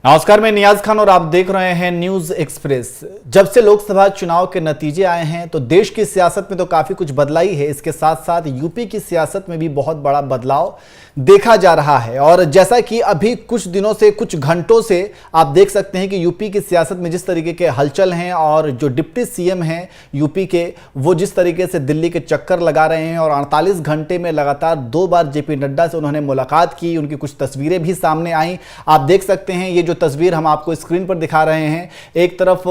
नमस्कार, मैं नियाज खान और आप देख रहे हैं न्यूज एक्सप्रेस। जब से लोकसभा चुनाव के नतीजे आए हैं तो देश की सियासत में तो काफी कुछ बदला ही है। इसके साथ साथ यूपी की सियासत में भी बहुत बड़ा बदलाव देखा जा रहा है। और जैसा कि अभी कुछ दिनों से, कुछ घंटों से आप देख सकते हैं कि यूपी की सियासत में जिस तरीके के हलचल हैं और जो डिप्टी सीएम हैं यूपी के, वो जिस तरीके से दिल्ली के चक्कर लगा रहे हैं और 48 घंटे में लगातार 2 बार जेपी नड्डा से उन्होंने मुलाकात की। उनकी कुछ तस्वीरें भी सामने आई, आप देख सकते हैं। ये जो तस्वीर हम आपको स्क्रीन पर दिखा रहे हैं, एक तरफ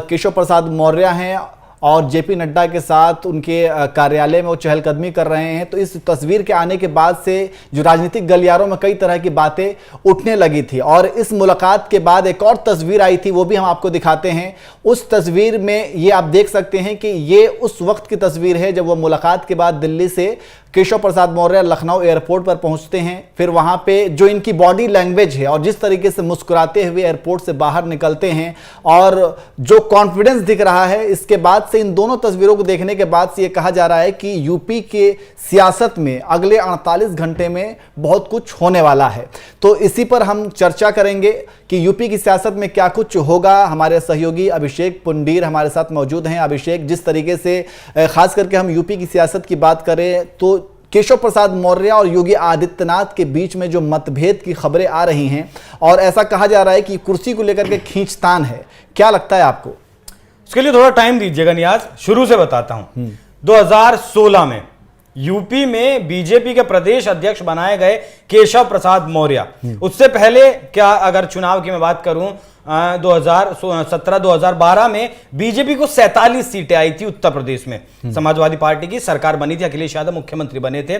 केशव प्रसाद मौर्य हैं और जेपी नड्डा के साथ उनके कार्यालय में वो चहलकदमी कर रहे हैं। तो इस तस्वीर के आने के बाद से जो राजनीतिक गलियारों में कई तरह की बातें उठने लगी थी। और इस मुलाकात के बाद एक और तस्वीर आई थी, वो भी हम आपको दिखाते हैं। उस तस्वीर में ये आप देख सकते हैं कि ये उस वक्त की तस्वीर है जब वो मुलाकात के बाद दिल्ली से केशव प्रसाद मौर्य लखनऊ एयरपोर्ट पर पहुंचते हैं। फिर वहां पे जो इनकी बॉडी लैंग्वेज है और जिस तरीके से मुस्कुराते हुए एयरपोर्ट से बाहर निकलते हैं और जो कॉन्फिडेंस दिख रहा है, इसके बाद से इन दोनों तस्वीरों को देखने के बाद से ये कहा जा रहा है कि यूपी के सियासत में अगले 48 घंटे में बहुत कुछ होने वाला है। तो इसी पर हम चर्चा करेंगे कि यूपी की सियासत में क्या कुछ होगा। हमारे सहयोगी अभिषेक पुंडीर हमारे साथ मौजूद हैं। अभिषेक, जिस तरीके से खास करके हम यूपी की सियासत की बात करें तो केशव प्रसाद मौर्य और योगी आदित्यनाथ के बीच में जो मतभेद की खबरें आ रही हैं और ऐसा कहा जा रहा है कि कुर्सी को लेकर के खींचतान है, क्या लगता है आपको? उसके लिए थोड़ा टाइम दीजिएगा नियाज, शुरू से बताता हूं। 2016 में यूपी में बीजेपी के प्रदेश अध्यक्ष बनाए गए केशव प्रसाद मौर्य। उससे पहले क्या, अगर चुनाव की मैं बात करूं, 2017-2012 में बीजेपी को 47 सीटें आई थी उत्तर प्रदेश में। समाजवादी पार्टी की सरकार बनी थी, अखिलेश यादव मुख्यमंत्री बने थे।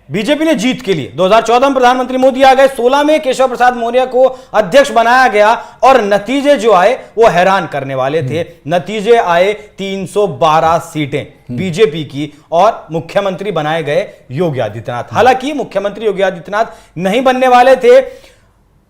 बीजेपी ने जीत के लिए 2014 में प्रधानमंत्री मोदी आ गए, 16 में केशव प्रसाद मौर्य को अध्यक्ष बनाया गया और नतीजे जो आए वो हैरान करने वाले थे। नतीजे आए 312 सीटें बीजेपी की और मुख्यमंत्री बनाए गए योगी आदित्यनाथ। हालांकि मुख्यमंत्री योगी आदित्यनाथ नहीं बनने वाले थे।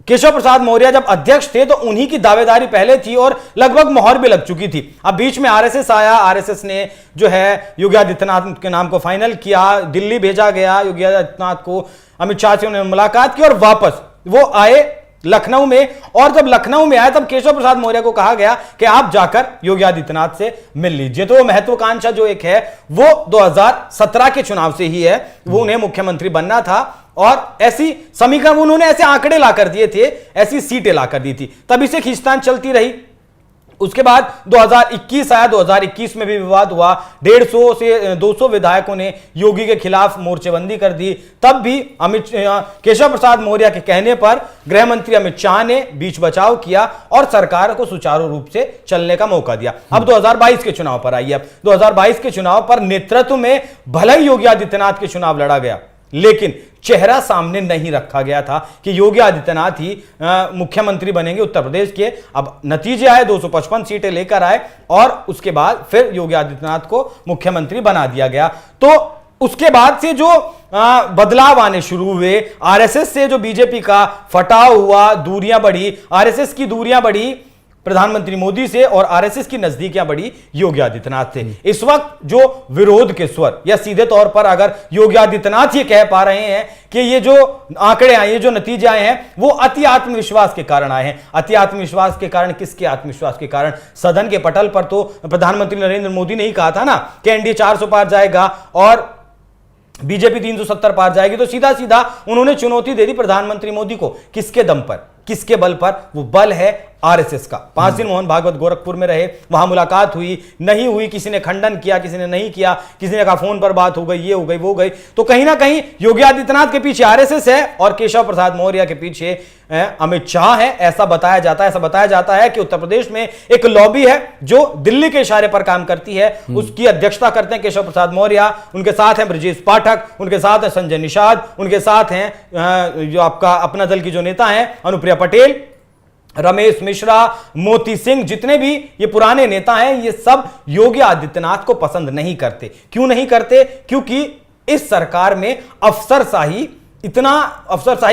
केशव प्रसाद मौर्य जब अध्यक्ष थे तो उन्हीं की दावेदारी पहले थी और लगभग मोहर भी लग चुकी थी। अब बीच में आरएसएस आया, आरएसएस ने जो है योगी आदित्यनाथ के नाम को फाइनल किया, दिल्ली भेजा गया योगी आदित्यनाथ को, अमित शाह से उन्होंने मुलाकात की और वापस वो आए लखनऊ में। और जब लखनऊ में आए तब केशव प्रसाद मौर्य को कहा गया कि आप जाकर योगी आदित्यनाथ से मिल लीजिए। तो महत्वाकांक्षा जो एक है वो 2017 के चुनाव से ही है, वो उन्हें मुख्यमंत्री बनना था और ऐसी समीकरण उन्होंने ऐसे आंकड़े लाकर दिए थे, ऐसी सीटें लाकर दी थी, तभी से खींचतान चलती रही। उसके बाद 2021 आया, 2021 में भी विवाद हुआ। 150 से 200 विधायकों ने योगी के खिलाफ मोर्चेबंदी कर दी। तब भी केशव प्रसाद मौर्य के कहने पर गृह मंत्री अमित शाह ने बीच बचाव किया और सरकार को सुचारू रूप से चलने का मौका दिया। अब 2022 के चुनाव पर आइए। अब 2022 के चुनाव पर नेतृत्व में भले ही योगी आदित्यनाथ के चुनाव लड़ा गया, लेकिन चेहरा सामने नहीं रखा गया था कि योगी आदित्यनाथ ही मुख्यमंत्री बनेंगे उत्तर प्रदेश के। अब नतीजे आए, 255 सीटें लेकर आए और उसके बाद फिर योगी आदित्यनाथ को मुख्यमंत्री बना दिया गया। तो उसके बाद से जो बदलाव आने शुरू हुए, आरएसएस से जो बीजेपी का फटाव हुआ, दूरियां बढ़ी, आरएसएस की दूरियां बढ़ी प्रधानमंत्री मोदी से और आरएसएस की नजदीकियां बढ़ी योगी आदित्यनाथ से। इस वक्त जो विरोध के स्वर, या सीधे तौर पर अगर योगी आदित्यनाथ ये कह पा रहे हैं कि ये जो आंकड़े आए, ये जो नतीजे आए हैं, वो अति आत्मविश्वास के कारण आए हैं। अति आत्मविश्वास के कारण, किसके आत्मविश्वास के कारण? सदन के पटल पर तो प्रधानमंत्री नरेंद्र मोदी ने ही कहा था ना कि एनडीए 400 पार जाएगा और बीजेपी 370 पार जाएगी। तो सीधा सीधा उन्होंने चुनौती दे दी प्रधानमंत्री मोदी को। किसके दम पर, किसके बल पर? वो बल है आरएसएस का। 5 दिन मोहन भागवत गोरखपुर में रहे, वहां मुलाकात हुई, नहीं हुई, किसी ने खंडन किया, किसी ने नहीं किया, किसी ने कहा फोन पर बात हो गई, ये हो गई, वो गई। तो कहीं ना कहीं योगी आदित्यनाथ के पीछे आरएसएस है और केशव प्रसाद मौर्य के पीछे अमित शाह है, ऐसा बताया जाता है। ऐसा बताया जाता है कि उत्तर प्रदेश में एक लॉबी है जो दिल्ली के इशारे पर काम करती है, उसकी अध्यक्षता करते हैं केशव प्रसाद मौर्य। उनके साथ हैं ब्रजेश पाठक, उनके साथ है संजय निषाद, उनके साथ हैं जो आपका अपना दल की जो नेता हैं अनुप्रिया पटेल, रमेश मिश्रा, मोती सिंह, जितने भी ये पुराने नेता हैं, ये सब योगी आदित्यनाथ को पसंद नहीं करते। क्यों नहीं करते? क्योंकि इस सरकार में अफसरशाही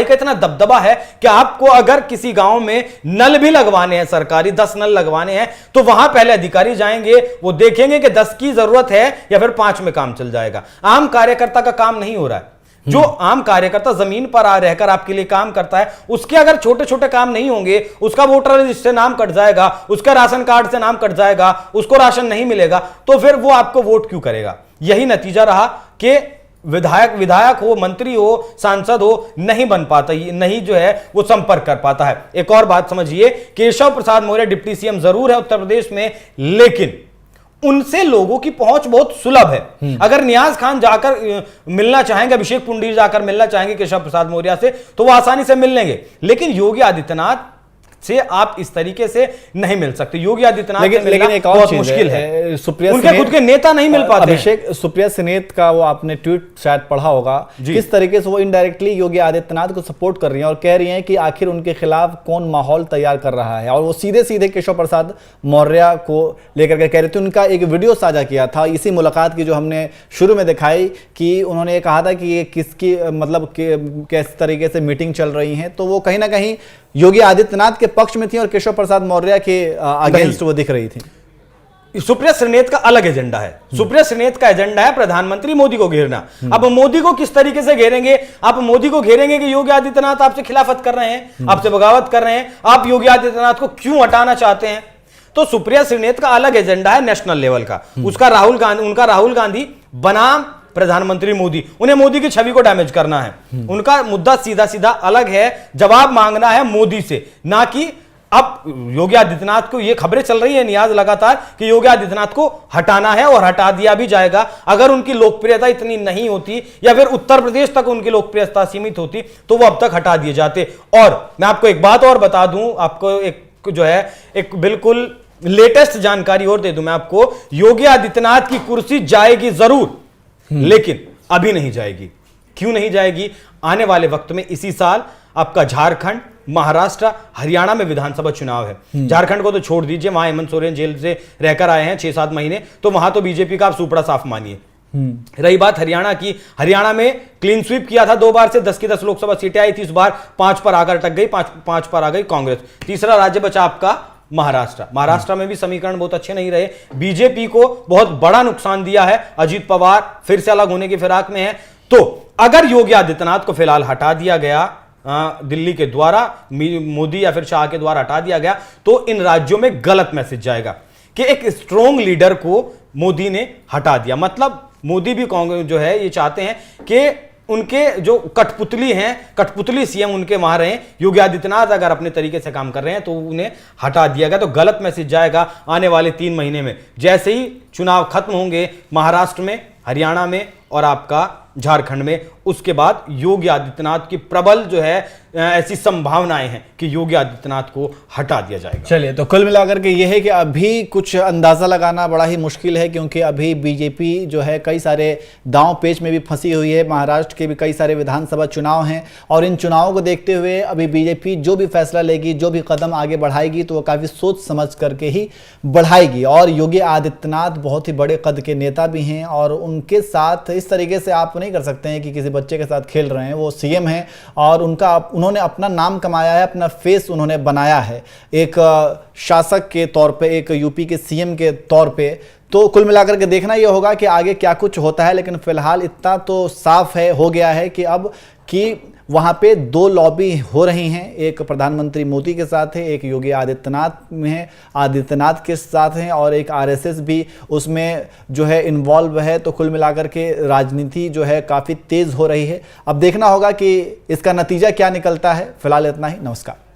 का इतना दबदबा है कि आपको अगर किसी गांव में नल भी लगवाने हैं, सरकारी 10 नल लगवाने हैं, तो वहां पहले अधिकारी जाएंगे, वो देखेंगे कि 10 की जरूरत है या फिर 5 में काम चल जाएगा। आम कार्यकर्ता का काम नहीं हो रहा है। जो आम कार्यकर्ता जमीन पर आ रहकर आपके लिए काम करता है, उसके अगर छोटे छोटे काम नहीं होंगे, उसका वोटर लिस्ट से नाम कट जाएगा, उसका राशन कार्ड से नाम कट जाएगा, उसको राशन नहीं मिलेगा, तो फिर वो आपको वोट क्यों करेगा। यही नतीजा रहा कि विधायक हो, मंत्री हो, सांसद हो, नहीं बन पाता, नहीं जो है वो संपर्क कर पाता है। एक और बात समझिए, केशव प्रसाद मौर्य डिप्टी सीएम जरूर है उत्तर प्रदेश में, लेकिन उनसे लोगों की पहुंच बहुत सुलभ है। अगर नियाज खान जाकर मिलना चाहेंगे, अभिषेक पुंडीर जाकर मिलना चाहेंगे केशव प्रसाद मौर्य से, तो वो आसानी से मिल लेंगे, लेकिन योगी आदित्यनाथ से आप इस तरीके से नहीं मिल सकते। योगी आदित्यनाथ लेकिन एक और बहुत मुश्किल है, सुप्रिया उनके खुद के नेता नहीं मिल पाते। अभिषेक सुप्रिया सिनेत का वो आपने ट्वीट शायद पढ़ा होगा, किस तरीके से वो इनडायरेक्टली योगी आदित्यनाथ को सपोर्ट कर रही हैं और कह रही हैं कि आखिर उनके खिलाफ कौन माहौल तैयार कर रहा है, और वो सीधे सीधे केशव प्रसाद मौर्य को लेकर के कह रही थी। उनका एक वीडियो साझा किया था इसी मुलाकात की, जो हमने शुरू में दिखाई, कि उन्होंने ये कहा था कि ये किसकी मतलब किस तरीके से मीटिंग चल रही है, तो वो कहीं ना कहीं योगी आदित्यनाथ के पक्ष में थी और केशव प्रसाद मौर्य के अगेंस्ट वो दिख रही थी। सुप्रिया श्रीनेत का अलग एजेंडा है। सुप्रिया श्रीनेत का एजेंडा है प्रधानमंत्री मोदी को घेरना। अब मोदी को किस तरीके से घेरेंगे? आप मोदी को घेरेंगे कि योगी आदित्यनाथ आपसे खिलाफत कर रहे हैं, आपसे बगावत कर रहे हैं, आप योगी आदित्यनाथ को क्यों हटाना चाहते हैं? तो सुप्रिया श्रीनेत का अलग एजेंडा है नेशनल लेवल का। उनका राहुल गांधी बनाम प्रधानमंत्री मोदी, उन्हें मोदी की छवि को डैमेज करना है। उनका मुद्दा सीधा सीधा अलग है, जवाब मांगना है मोदी से, ना कि अब योगी आदित्यनाथ को। ये खबरें चल रही है नियाज लगातार कि योगी आदित्यनाथ को हटाना है और हटा दिया भी जाएगा। अगर उनकी लोकप्रियता इतनी नहीं होती या फिर उत्तर प्रदेश तक उनकी लोकप्रियता सीमित होती तो वो अब तक हटा दिए जाते। और मैं आपको एक बात और बता दूं, आपको एक जो है एक बिल्कुल लेटेस्ट जानकारी और दे दूं मैं आपको, योगी आदित्यनाथ की कुर्सी जाएगी जरूर, लेकिन अभी नहीं जाएगी। क्यों नहीं जाएगी? आने वाले वक्त में इसी साल आपका झारखंड, महाराष्ट्र, हरियाणा में विधानसभा चुनाव है। झारखंड को तो छोड़ दीजिए, वहां हेमंत सोरेन जेल से रहकर आए हैं 6-7 महीने, तो वहां तो बीजेपी का आप सुपड़ा साफ मानिए। रही बात हरियाणा की, हरियाणा में क्लीन स्वीप किया था 2 बार से, 10 की 10 लोकसभा सीटें आई थी, इस बार 5 पर आकर अटक गई, 5 पर आ गई कांग्रेस। तीसरा राज्य बचा आपका महाराष्ट्र में भी समीकरण बहुत अच्छे नहीं रहे, बीजेपी को बहुत बड़ा नुकसान दिया है, अजीत पवार फिर से अलग होने की फिराक में है। तो अगर योगी आदित्यनाथ को फिलहाल हटा दिया गया दिल्ली के द्वारा, मोदी या फिर शाह के द्वारा हटा दिया गया, तो इन राज्यों में गलत मैसेज जाएगा कि एक स्ट्रॉन्ग लीडर को मोदी ने हटा दिया। मतलब मोदी भी कांग्रेस जो है ये चाहते हैं कि उनके जो कठपुतली सीएम उनके वहां रहे। योगी आदित्यनाथ अगर अपने तरीके से काम कर रहे हैं तो उन्हें हटा दिया गया, तो गलत मैसेज जाएगा आने वाले 3 महीने में। जैसे ही चुनाव खत्म होंगे महाराष्ट्र में, हरियाणा में और आपका झारखंड में, उसके बाद योगी आदित्यनाथ की प्रबल जो है ऐसी संभावनाएं हैं कि योगी आदित्यनाथ को हटा दिया जाएगा। चलिए, तो कुल मिलाकर के यह है कि अभी कुछ अंदाजा लगाना बड़ा ही मुश्किल है, क्योंकि अभी बीजेपी जो है कई सारे दांव पेच में भी फंसी हुई है। महाराष्ट्र के भी कई सारे विधानसभा चुनाव हैं और इन चुनावों को देखते हुए अभी बीजेपी जो भी फैसला लेगी, जो भी कदम आगे बढ़ाएगी, तो वो काफ़ी सोच समझ करके ही बढ़ाएगी। और योगी आदित्यनाथ बहुत ही बड़े कद के नेता भी हैं और उनके साथ इस तरीके से आप नहीं कर सकते हैं कि किसी बच्चे के साथ खेल रहे हैं। वो सीएम हैं और उन्होंने अपना नाम कमाया है, अपना फेस उन्होंने बनाया है एक शासक के तौर पे, एक यूपी के सीएम के तौर पे। तो कुल मिलाकर के देखना ये होगा कि आगे क्या कुछ होता है, लेकिन फिलहाल इतना तो साफ है, हो गया है कि अब कि वहाँ पे 2 लॉबी हो रही हैं, एक प्रधानमंत्री मोदी के साथ है, एक योगी आदित्यनाथ के साथ हैं और एक आरएसएस भी उसमें जो है इन्वॉल्व है। तो कुल मिलाकर के राजनीति जो है काफ़ी तेज़ हो रही है। अब देखना होगा कि इसका नतीजा क्या निकलता है। फिलहाल इतना ही, नमस्कार।